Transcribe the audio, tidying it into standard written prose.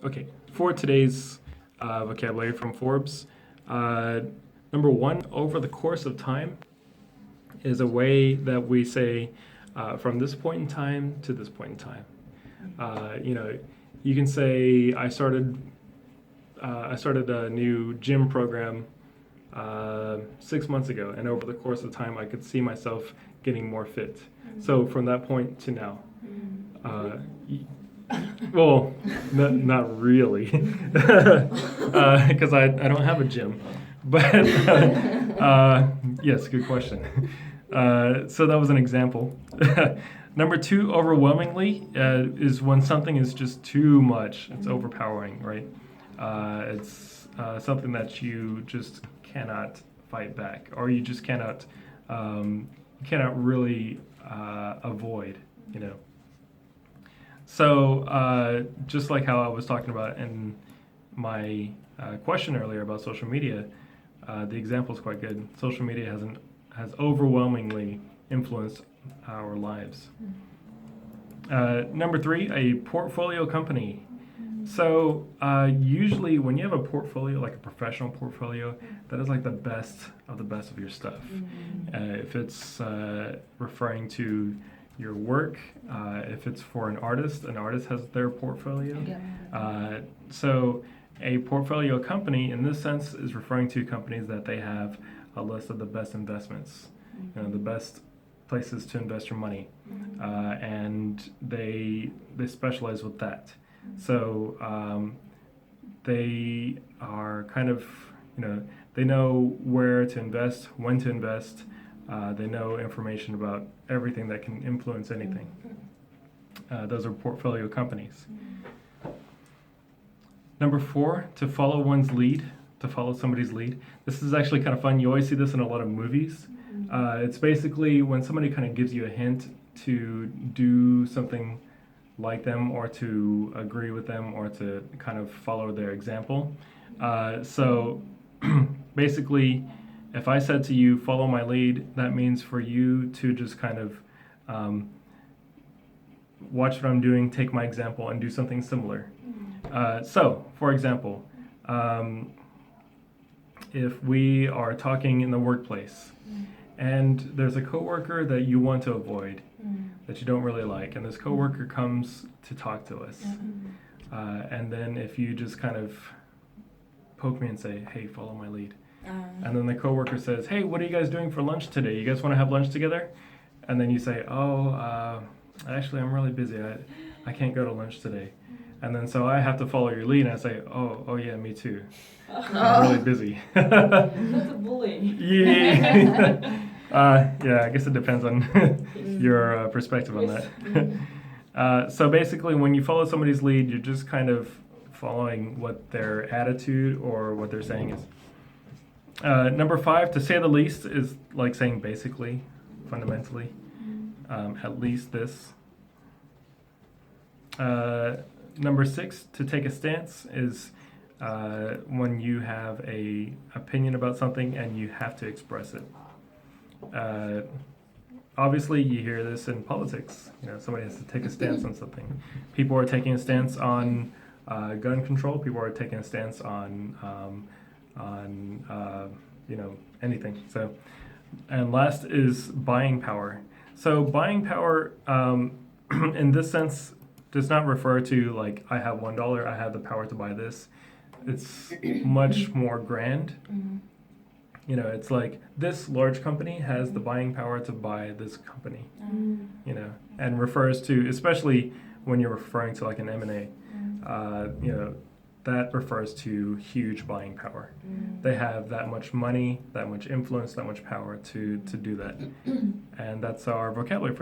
Okay, for today's vocabulary from Forbes, number one, over the course of time is a way that we say from this point in time to this point in time. You can say I started a new gym program 6 months ago, and over the course of time, I could see myself getting more fit. So from that point to now. Well, not really, because I don't have a gym. But yes, good question. So that was an example. Number two, overwhelmingly, is when something is just too much. It's overpowering, right? It's something that you just cannot fight back, or you just cannot really avoid, you know. So just like how I was talking about in my question earlier about social media, the example is quite good. Social media has overwhelmingly influenced our lives. Number three, a portfolio company. So usually when you have a portfolio, like a professional portfolio, that is like the best of your stuff. If it's referring to your work, if it's for an artist has their portfolio. So a portfolio company in this sense is referring to companies that they have a list of the best investments, the best places to invest your money, and they specialize with that. So they are kind of, they know where to invest, when to invest. They know information about everything that can influence anything. Those are portfolio companies. Number four, to follow one's lead, to follow somebody's lead. This is actually kind of fun. You always see this in a lot of movies. It's basically when somebody kind of gives you a hint to do something like them, or to agree with them, or to kind of follow their example. So basically, if I said to you, follow my lead, that means for you to just kind of watch what I'm doing, take my example, and do something similar. So, for example, if we are talking in the workplace, and there's a coworker that you want to avoid, that you don't really like, and this coworker comes to talk to us, and then if you just kind of poke me and say, hey, follow my lead, and then the coworker says, hey, what are you guys doing for lunch today? You guys want to have lunch together? And then you say, actually, I'm really busy. I can't go to lunch today. And then so I have to follow your lead, and I say, oh yeah, me too. I'm really busy. That's a bullying. Yeah. Yeah, I guess it depends on your perspective on that. So basically, when you follow somebody's lead, you're just kind of following what their attitude or what they're saying is. Number five, to say the least, is like saying basically, fundamentally, at least this. Number six, to take a stance, is when you have a opinion about something and you have to express it. Obviously, you hear this in politics. Somebody has to take a stance on something. People are taking a stance on gun control. People are taking a stance on anything. So, and last is buying power. So buying power, in this sense, does not refer to like I have $1, I have the power to buy this. It's much more grand. It's like this large company has the buying power to buy this company. And refers to, especially when you're referring to like an M&A, that refers to huge buying power. They have that much money, that much influence, that much power to do that. And that's our vocabulary for